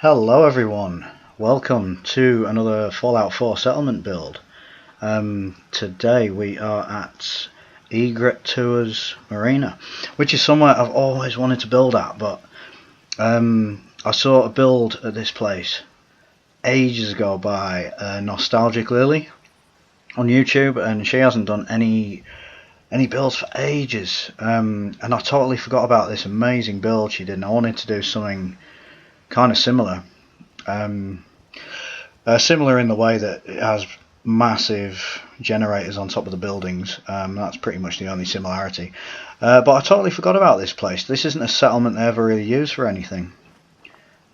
Hello everyone, welcome to another Fallout 4 settlement build. Today we are at Egret Tours Marina, which is somewhere I've always wanted to build at, but I saw a build at this place ages ago by Nostalgic Lily on YouTube, and she hasn't done any builds for ages, and I totally forgot about this amazing build she did, and I wanted to do something kind of similar. Similar in the way that it has massive generators on top of the buildings. That's pretty much the only similarity. But I totally forgot about this place. This isn't a settlement they ever really use for anything.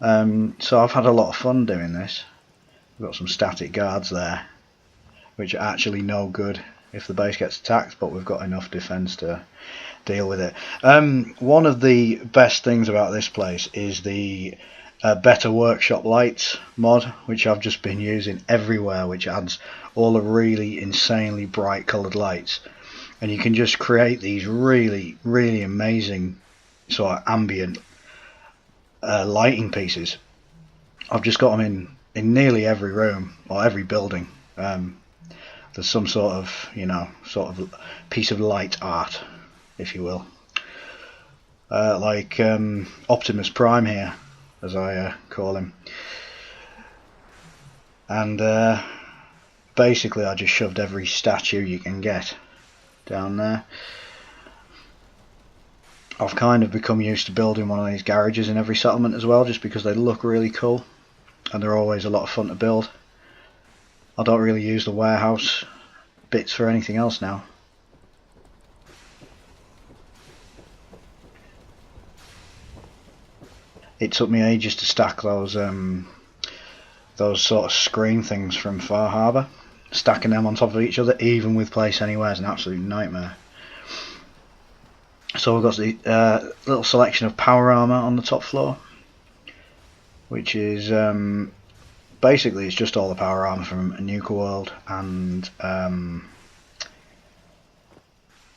So I've had a lot of fun doing this. We've got some static guards there, which are actually no good if the base gets attacked, but we've got enough defense to deal with it. One of the best things about this place is the Better Workshop Lights mod, which I've just been using everywhere, which adds all the really insanely bright coloured lights, and you can just create these really amazing sort of ambient lighting pieces. I've just got them in nearly every room or every building. There's some sort of piece of light art, if you will, like Optimus Prime here, as I call him. And basically I just shoved every statue you can get down there. I've kind of become used to building one of these garages in every settlement as well, just because they look really cool and they're always a lot of fun to build. I don't really use the warehouse bits for anything else now. It took me ages to stack those sort of screen things from Far Harbour. Stacking them on top of each other, even with Place Anywhere, is an absolute nightmare. So we've got the little selection of power armour on the top floor, which is basically it's just all the power armour from Nuka World and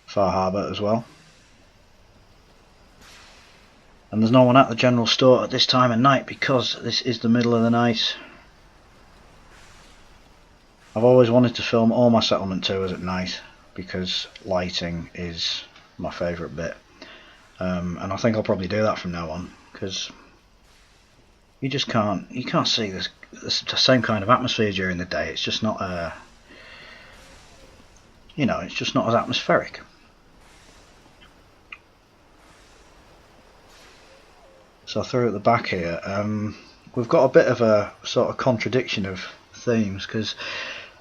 Far Harbour as well. And there's no one at the general store at this time of night because this is the middle of the night. I've always wanted to film all my settlement tours at night because lighting is my favourite bit, and I think I'll probably do that from now on, because you can't see the same kind of atmosphere during the day. It's just not it's just not as atmospheric. So through at the back here, we've got a bit of a sort of contradiction of themes, because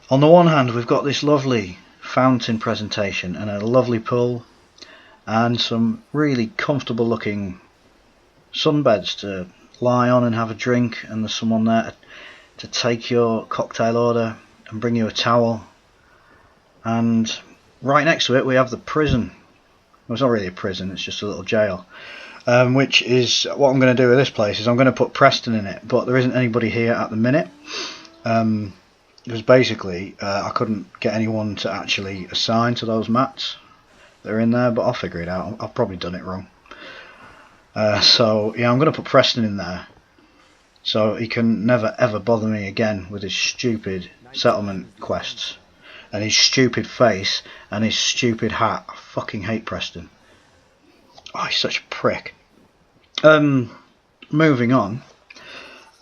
on the one hand we've got this lovely fountain presentation and a lovely pool and some really comfortable looking sunbeds to lie on and have a drink, and there's someone there to take your cocktail order and bring you a towel. And right next to it we have the prison. Well, it's not really a prison, it's just a little jail. Which is what I'm going to do with this place, is I'm going to put Preston in it, but there isn't anybody here at the minute, because basically I couldn't get anyone to actually assign to those mats that are in there, but I'll figure it out. I've probably done it wrong. So yeah, I'm going to put Preston in there so he can never ever bother me again with his stupid settlement quests and his stupid face and his stupid hat. I fucking hate Preston. Oh, he's such a prick. Moving on,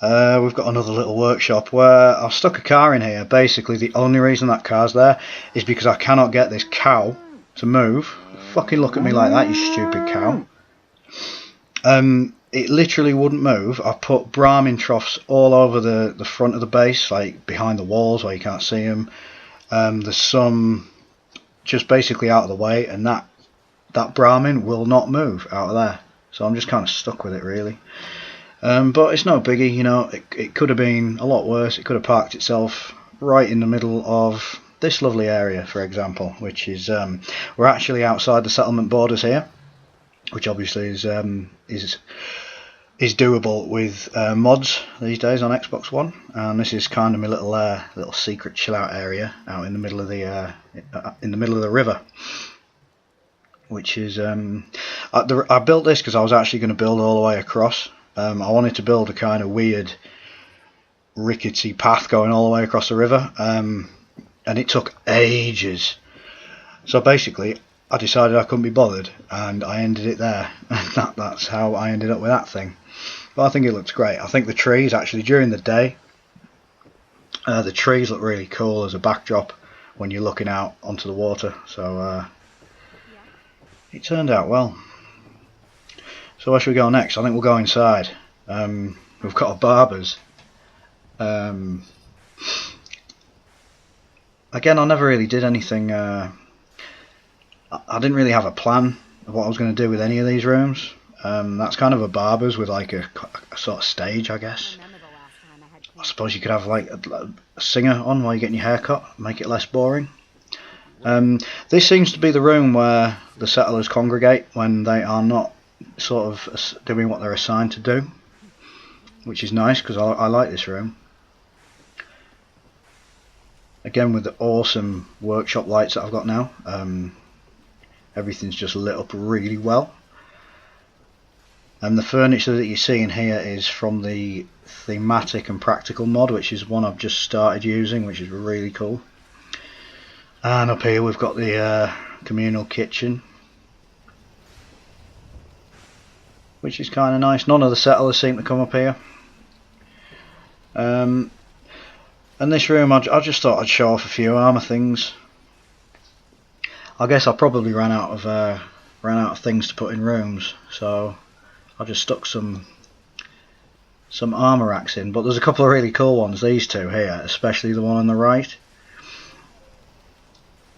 we've got another little workshop where I've stuck a car in here. Basically the only reason that car's there is because I cannot get this cow to move. Fucking look at me like that, you stupid cow. It literally wouldn't move. I've put Brahmin troughs all over the front of the base, like behind the walls where you can't see them. There's some just basically out of the way, and that Brahmin will not move out of there, so I'm just kind of stuck with it really. But it's no biggie, you know. It could have been a lot worse. It could have parked itself right in the middle of this lovely area, for example, which is we're actually outside the settlement borders here, which obviously is doable with mods these days on Xbox One. And this is kind of my little secret chill out area out in the middle of the river. Which is I built this because I was actually going to build all the way across I wanted to build a kind of weird rickety path going all the way across the river, and it took ages. So basically I decided I couldn't be bothered and I ended it there. That's how I ended up with that thing. But I think it looks great. I think the trees, actually, during the day, the trees look really cool as a backdrop when you're looking out onto the water. So it turned out well. So where should we go next? I think we'll go inside. We've got a barber's. Again, I never really did anything. I didn't really have a plan of what I was going to do with any of these rooms. That's kind of a barber's with like a sort of stage, I guess. I suppose you could have like a singer on while you're getting your hair cut, make it less boring. This seems to be the room where the settlers congregate when they are not sort of doing what they're assigned to do, which is nice because I like this room. Again, with the awesome workshop lights that I've got now, everything's just lit up really well. And the furniture that you see in here is from the thematic and practical mod, which is one I've just started using, which is really cool. And up here we've got the communal kitchen, which is kind of nice. None of the settlers seem to come up here. And this room, I just thought I'd show off a few armour things. I guess I probably ran out of things to put in rooms, so I just stuck some armour racks in. But there's a couple of really cool ones. These two here, especially the one on the right.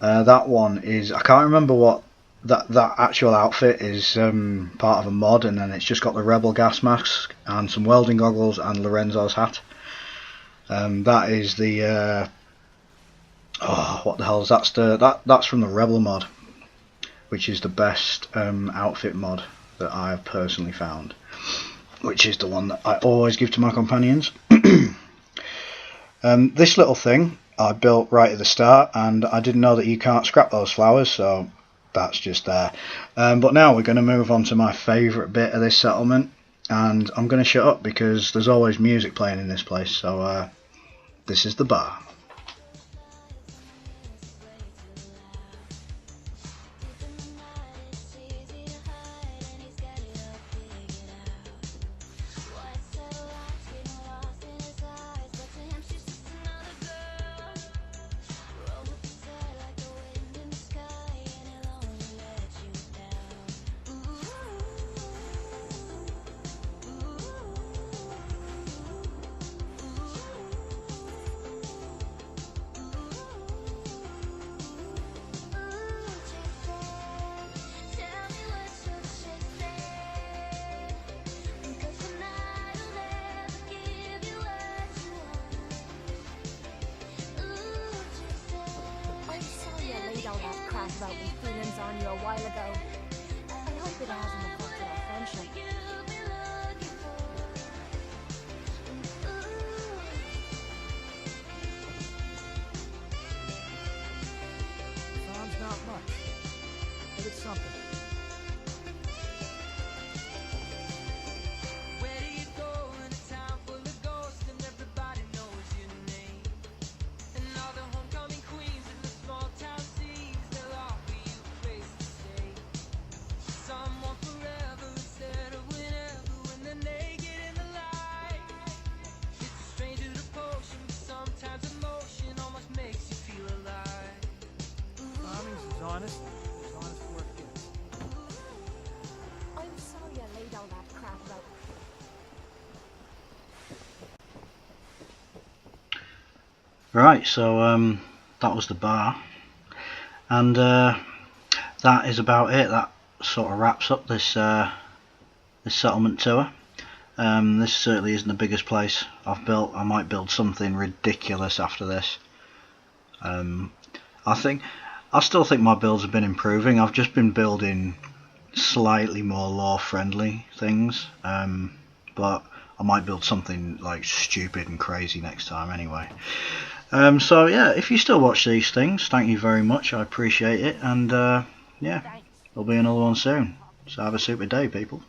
That one is, I can't remember what that actual outfit is, part of a mod, and then it's just got the Rebel gas mask and some welding goggles and Lorenzo's hat. That is the what the hell is that's from the Rebel mod, which is the best outfit mod that I have personally found, which is the one that I always give to my companions. This little thing I built right at the start, and I didn't know that you can't scrap those flowers, so that's just there. But now we're going to move on to my favourite bit of this settlement, and I'm going to shut up because there's always music playing in this place. So this is the bar. About the feelings on you a while ago. I hope it hasn't affected our friendship. Sounds not much, but it's something. Where do you go in a town full of ghosts and everybody knows your name? And all the homecoming queens in the small town scenes, they'll all be you place to stay. Someone forever instead of whenever, when they're naked in the light. It's a stranger to potion, but sometimes emotion almost makes you feel alive. Farming's as honest work gets. I'm sorry I laid all that crap about. Right, so that was the bar, and that is about it. That sort of wraps up this this settlement tour. This certainly isn't the biggest place I've built. I might build something ridiculous after this. I still think my builds have been improving. I've just been building slightly more lore friendly things, but I might build something like stupid and crazy next time anyway. So yeah, if you still watch these things, thank you very much, I appreciate it, and yeah, there'll be another one soon. So have a super day, people.